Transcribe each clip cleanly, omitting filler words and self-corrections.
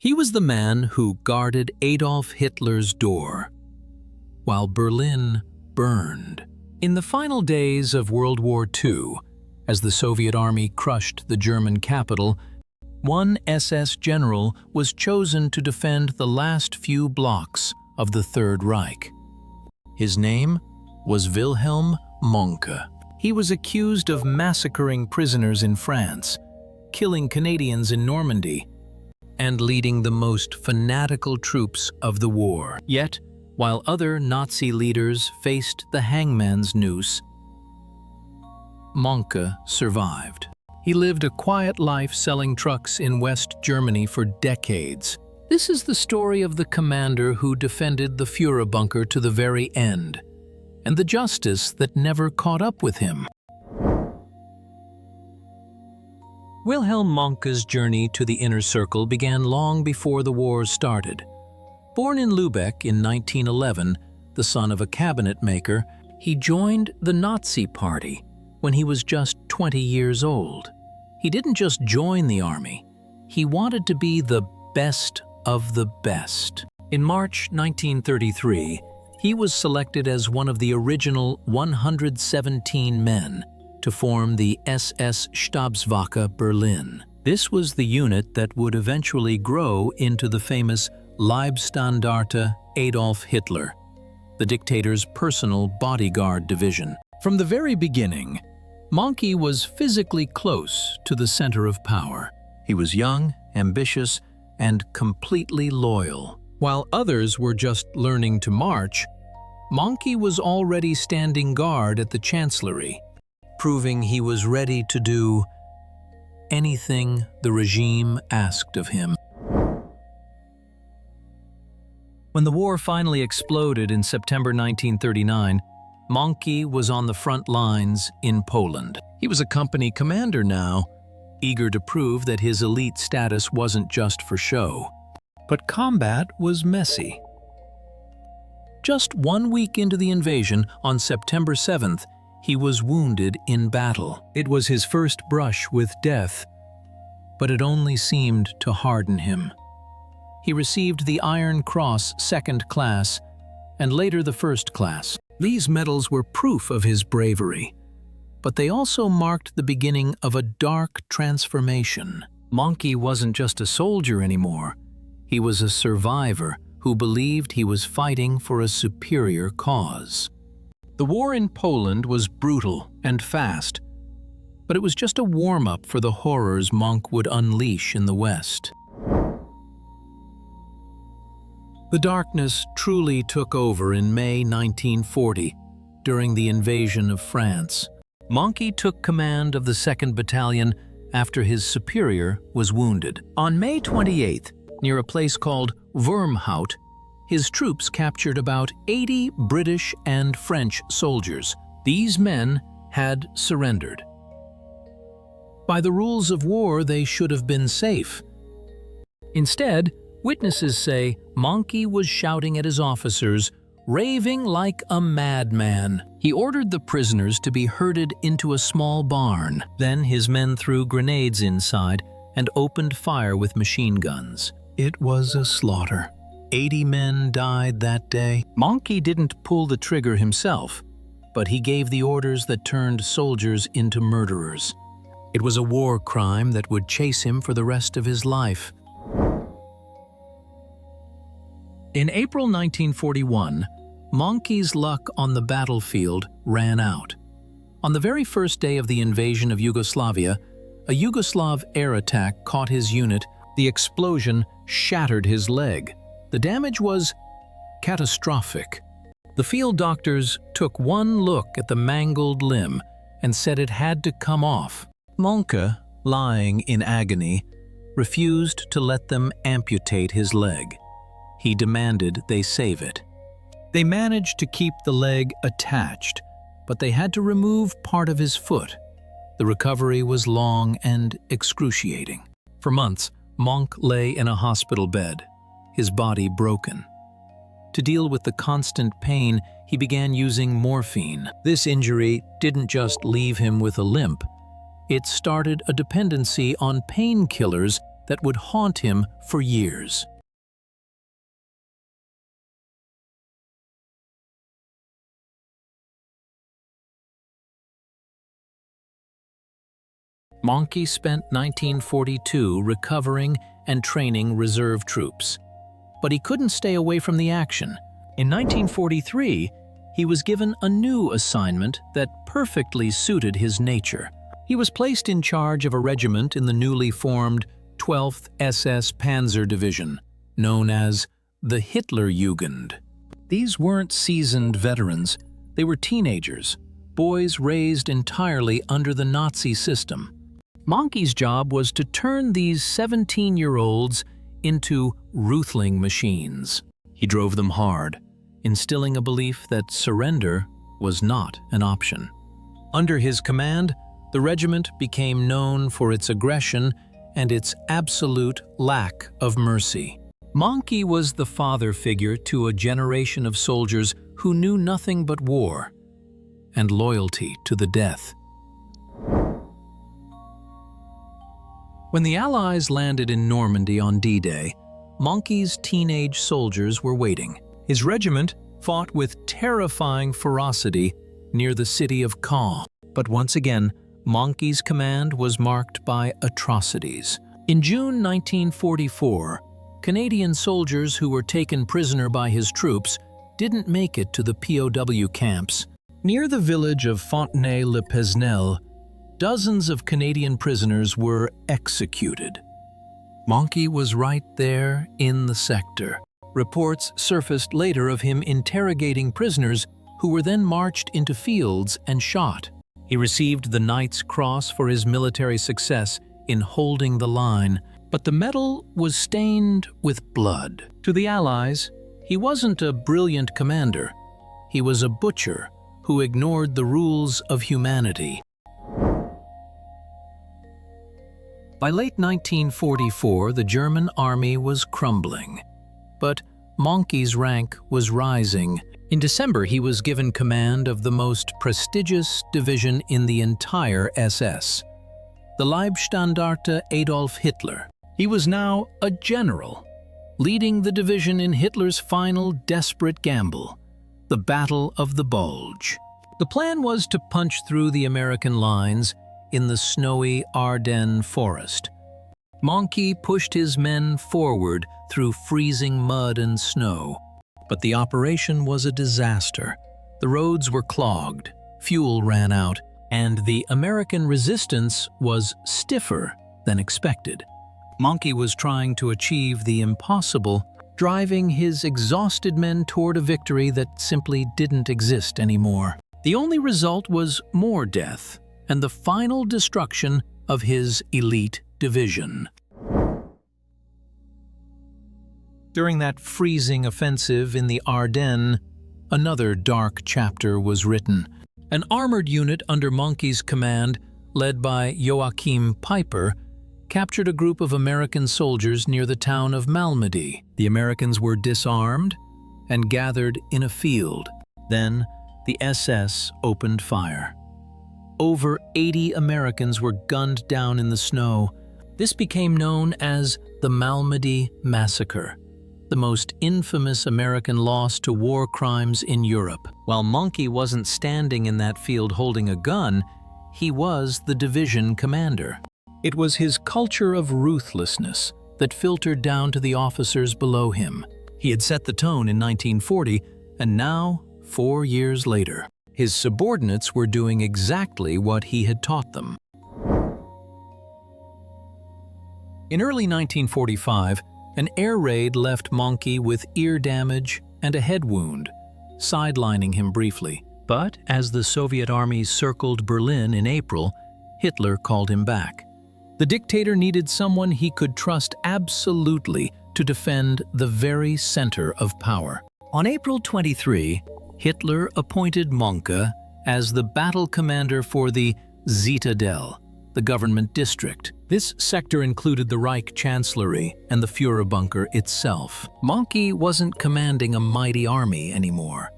He was the man who guarded Adolf Hitler's door while Berlin burned. In the final days of World War II, as the Soviet army crushed the German capital, one SS general was chosen to defend the last few blocks of the Third Reich. His name was Wilhelm Mohnke. He was accused of massacring prisoners in France, killing Canadians in Normandy, and leading the most fanatical troops of the war. Yet, while other Nazi leaders faced the hangman's noose, Mohnke survived. He lived a quiet life selling trucks in West Germany for decades. This is the story of the commander who defended the Führerbunker to the very end, and the justice that never caught up with him. Wilhelm Mohnke's journey to the inner circle began long before the war started. Born in Lübeck in 1911, the son of a cabinet maker, he joined the Nazi Party when he was just 20 years old. He didn't just join the army, he wanted to be the best of the best. In March 1933, he was selected as one of the original 117 men to form the SS-Stabswache Berlin. This was the unit that would eventually grow into the famous Leibstandarte Adolf Hitler, the dictator's personal bodyguard division. From the very beginning, Mohnke was physically close to the center of power. He was young, ambitious, and completely loyal. While others were just learning to march, Mohnke was already standing guard at the Chancellery, proving he was ready to do anything the regime asked of him. When the war finally exploded in September 1939, Mohnke was on the front lines in Poland. He was a company commander now, eager to prove that his elite status wasn't just for show. But combat was messy. Just 1 week into the invasion, on September 7th, he was wounded in battle. It was his first brush with death, but it only seemed to harden him. He received the Iron Cross Second Class and later the First Class. These medals were proof of his bravery, but they also marked the beginning of a dark transformation. Mohnke wasn't just a soldier anymore. He was a survivor who believed he was fighting for a superior cause. The war in Poland was brutal and fast, but it was just a warm-up for the horrors Mohnke would unleash in the West. The darkness truly took over in May 1940, during the invasion of France. Mohnke took command of the 2nd Battalion after his superior was wounded. On May 28th, near a place called Wormhoudt, his troops captured about 80 British and French soldiers. These men had surrendered. By the rules of war, they should have been safe. Instead, witnesses say Mohnke was shouting at his officers, raving like a madman. He ordered the prisoners to be herded into a small barn. Then his men threw grenades inside and opened fire with machine guns. It was a slaughter. 80 men died that day. Mohnke didn't pull the trigger himself, but he gave the orders that turned soldiers into murderers. It was a war crime that would chase him for the rest of his life. In April 1941, Mohnke's luck on the battlefield ran out. On the very first day of the invasion of Yugoslavia, a Yugoslav air attack caught his unit. The explosion shattered his leg. The damage was catastrophic. The field doctors took one look at the mangled limb and said it had to come off. Mohnke, lying in agony, refused to let them amputate his leg. He demanded they save it. They managed to keep the leg attached, but they had to remove part of his foot. The recovery was long and excruciating. For months, Mohnke lay in a hospital bed, his body broken. To deal with the constant pain, he began using morphine. This injury didn't just leave him with a limp. It started a dependency on painkillers that would haunt him for years. Mohnke spent 1942 recovering and training reserve troops. But he couldn't stay away from the action. In 1943, he was given a new assignment that perfectly suited his nature. He was placed in charge of a regiment in the newly formed 12th SS Panzer Division, known as the Hitlerjugend. These weren't seasoned veterans. They were teenagers, boys raised entirely under the Nazi system. Mohnke's job was to turn these 17-year-olds into ruthless machines. He drove them hard, instilling a belief that surrender was not an option. Under his command, the regiment became known for its aggression and its absolute lack of mercy. Mohnke was the father figure to a generation of soldiers who knew nothing but war and loyalty to the death. When the Allies landed in Normandy on D-Day, Mohnke's teenage soldiers were waiting. His regiment fought with terrifying ferocity near the city of Caen. But once again, Mohnke's command was marked by atrocities. In June 1944, Canadian soldiers who were taken prisoner by his troops didn't make it to the POW camps. Near the village of Fontenay-le-Pesnel, dozens of Canadian prisoners were executed. Mohnke was right there in the sector. Reports surfaced later of him interrogating prisoners who were then marched into fields and shot. He received the Knight's Cross for his military success in holding the line, but the medal was stained with blood. To the Allies, he wasn't a brilliant commander. He was a butcher who ignored the rules of humanity. By late 1944, the German army was crumbling, but Mohnke's rank was rising. In December, he was given command of the most prestigious division in the entire SS, the Leibstandarte Adolf Hitler. He was now a general, leading the division in Hitler's final desperate gamble, the Battle of the Bulge. The plan was to punch through the American lines in the snowy Ardennes forest. Mohnke pushed his men forward through freezing mud and snow. But the operation was a disaster. The roads were clogged, fuel ran out, and the American resistance was stiffer than expected. Mohnke was trying to achieve the impossible, driving his exhausted men toward a victory that simply didn't exist anymore. The only result was more death and the final destruction of his elite division. During that freezing offensive in the Ardennes, another dark chapter was written. An armored unit under Mohnke's command, led by Joachim Peiper, captured a group of American soldiers near the town of Malmedy. The Americans were disarmed and gathered in a field. Then, the SS opened fire. Over 80 Americans were gunned down in the snow. This became known as the Malmedy Massacre, the most infamous American loss to war crimes in Europe. While Mohnke wasn't standing in that field holding a gun, he was the division commander. It was his culture of ruthlessness that filtered down to the officers below him. He had set the tone in 1940, and now, 4 years later, his subordinates were doing exactly what he had taught them. In early 1945, an air raid left Mohnke with ear damage and a head wound, sidelining him briefly. But as the Soviet army circled Berlin in April, Hitler called him back. The dictator needed someone he could trust absolutely to defend the very center of power. On April 23, Hitler appointed Mohnke as the battle commander for the Citadel, the government district. This sector included the Reich Chancellery and the Führerbunker itself. Mohnke wasn't commanding a mighty army anymore.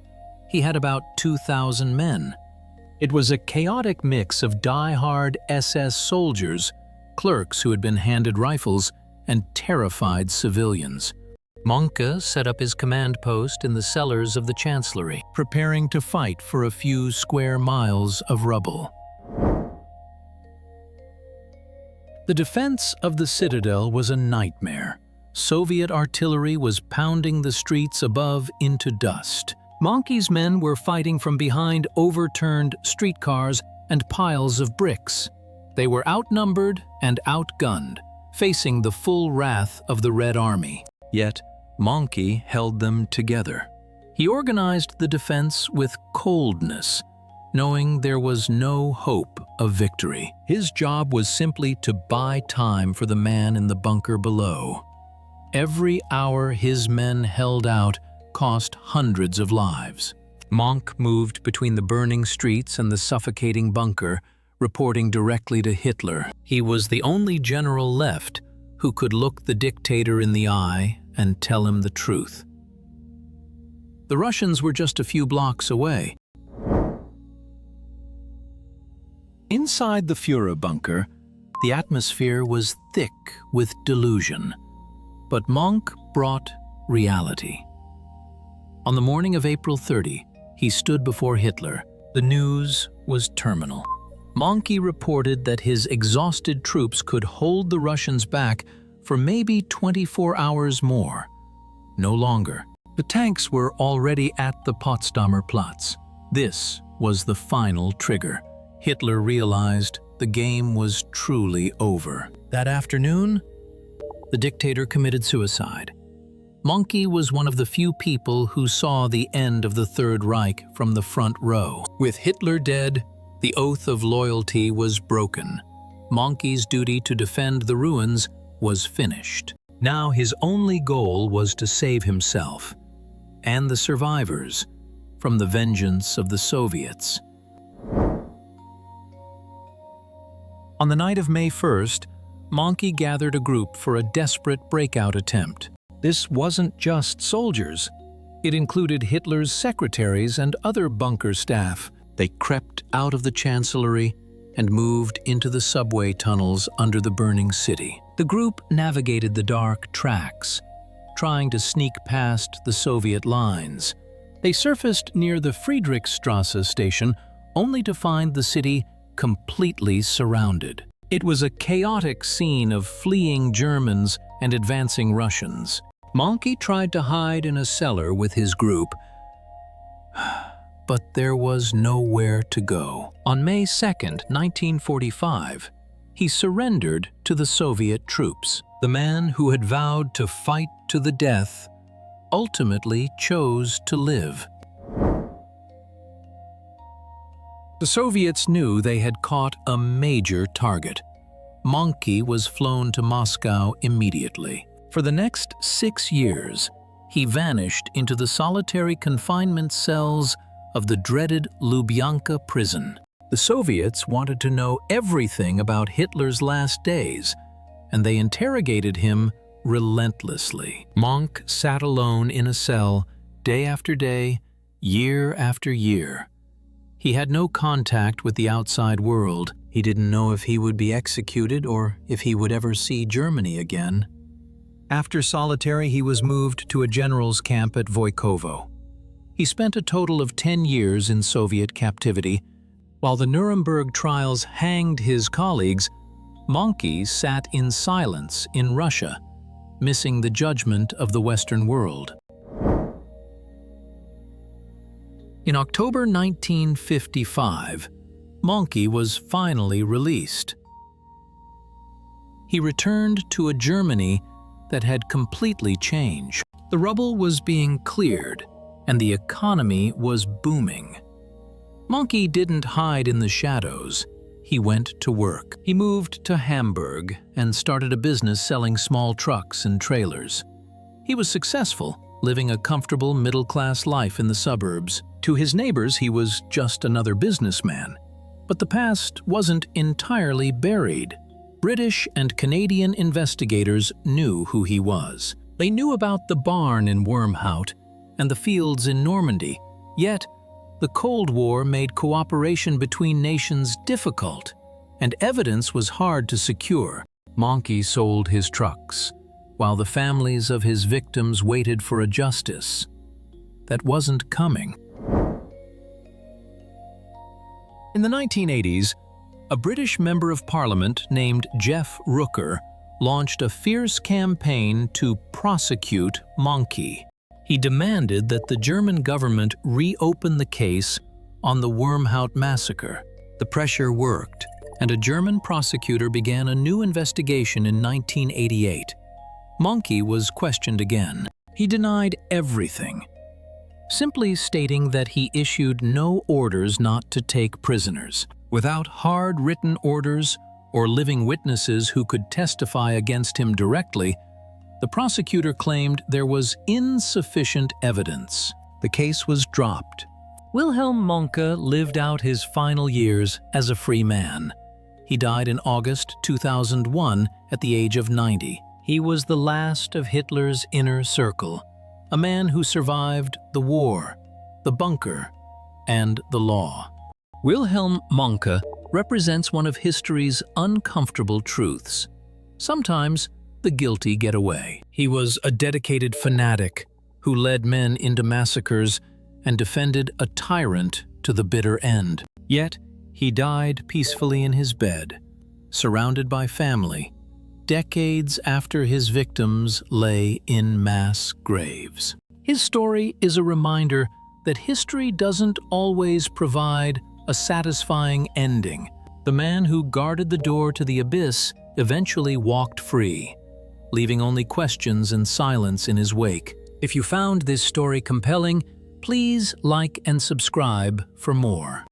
He had about 2,000 men. It was a chaotic mix of die-hard SS soldiers, clerks who had been handed rifles, and terrified civilians. Mohnke set up his command post in the cellars of the Chancellery, preparing to fight for a few square miles of rubble. The defense of the Citadel was a nightmare. Soviet artillery was pounding the streets above into dust. Mohnke's men were fighting from behind overturned streetcars and piles of bricks. They were outnumbered and outgunned, facing the full wrath of the Red Army. Yet, Mohnke held them together. He organized the defense with coldness, knowing there was no hope of victory. His job was simply to buy time for the man in the bunker below. Every hour his men held out cost hundreds of lives. Mohnke moved between the burning streets and the suffocating bunker, reporting directly to Hitler. He was the only general left who could look the dictator in the eye and tell him the truth. The Russians were just a few blocks away. Inside the Führerbunker, the atmosphere was thick with delusion. But Mohnke brought reality. On the morning of April 30, he stood before Hitler. The news was terminal. Mohnke reported that his exhausted troops could hold the Russians back for maybe 24 hours more. No longer. The tanks were already at the Potsdamer Platz. This was the final trigger. Hitler realized the game was truly over. That afternoon, the dictator committed suicide. Mohnke was one of the few people who saw the end of the Third Reich from the front row. With Hitler dead, the oath of loyalty was broken. Mohnke's duty to defend the ruins was finished. Now his only goal was to save himself and the survivors from the vengeance of the Soviets. On the night of May 1st, Mohnke gathered a group for a desperate breakout attempt. This wasn't just soldiers. It included Hitler's secretaries and other bunker staff. They crept out of the Chancellery and moved into the subway tunnels under the burning city. The group navigated the dark tracks, trying to sneak past the Soviet lines. They surfaced near the Friedrichstrasse station, only to find the city completely surrounded. It was a chaotic scene of fleeing Germans and advancing Russians. Mohnke tried to hide in a cellar with his group, but there was nowhere to go. On May 2nd, 1945, he surrendered to the Soviet troops. The man who had vowed to fight to the death ultimately chose to live. The Soviets knew they had caught a major target. Mohnke was flown to Moscow immediately. For the next 6 years, he vanished into the solitary confinement cells of the dreaded Lubyanka prison. The Soviets wanted to know everything about Hitler's last days, and they interrogated him relentlessly. Mohnke sat alone in a cell, day after day, year after year. He had no contact with the outside world. He didn't know if he would be executed or if he would ever see Germany again. After solitary, he was moved to a general's camp at Voikovo. He spent a total of 10 years in Soviet captivity. While the Nuremberg trials hanged his colleagues, Mohnke sat in silence in Russia, missing the judgment of the Western world. In October 1955, Mohnke was finally released. He returned to a Germany that had completely changed. The rubble was being cleared, and the economy was booming. Mohnke didn't hide in the shadows. He went to work. He moved to Hamburg and started a business selling small trucks and trailers. He was successful, living a comfortable middle-class life in the suburbs. To his neighbors, he was just another businessman. But the past wasn't entirely buried. British and Canadian investigators knew who he was. They knew about the barn in Wormhoudt and the fields in Normandy, yet the Cold War made cooperation between nations difficult, and evidence was hard to secure. Mohnke sold his trucks, while the families of his victims waited for a justice that wasn't coming. In the 1980s, a British member of parliament named Jeff Rooker launched a fierce campaign to prosecute Mohnke. He demanded that the German government reopen the case on the Wormhoudt massacre. The pressure worked, and a German prosecutor began a new investigation in 1988. Mohnke was questioned again. He denied everything, simply stating that he issued no orders not to take prisoners. Without hard-written orders or living witnesses who could testify against him directly, the prosecutor claimed there was insufficient evidence. The case was dropped. Wilhelm Mohnke lived out his final years as a free man. He died in August 2001 at the age of 90. He was the last of Hitler's inner circle, a man who survived the war, the bunker, and the law. Wilhelm Mohnke represents one of history's uncomfortable truths. Sometimes the guilty get away. He was a dedicated fanatic who led men into massacres and defended a tyrant to the bitter end. Yet, he died peacefully in his bed, surrounded by family, decades after his victims lay in mass graves. His story is a reminder that history doesn't always provide a satisfying ending. The man who guarded the door to the abyss eventually walked free, leaving only questions and silence in his wake. If you found this story compelling, please like and subscribe for more.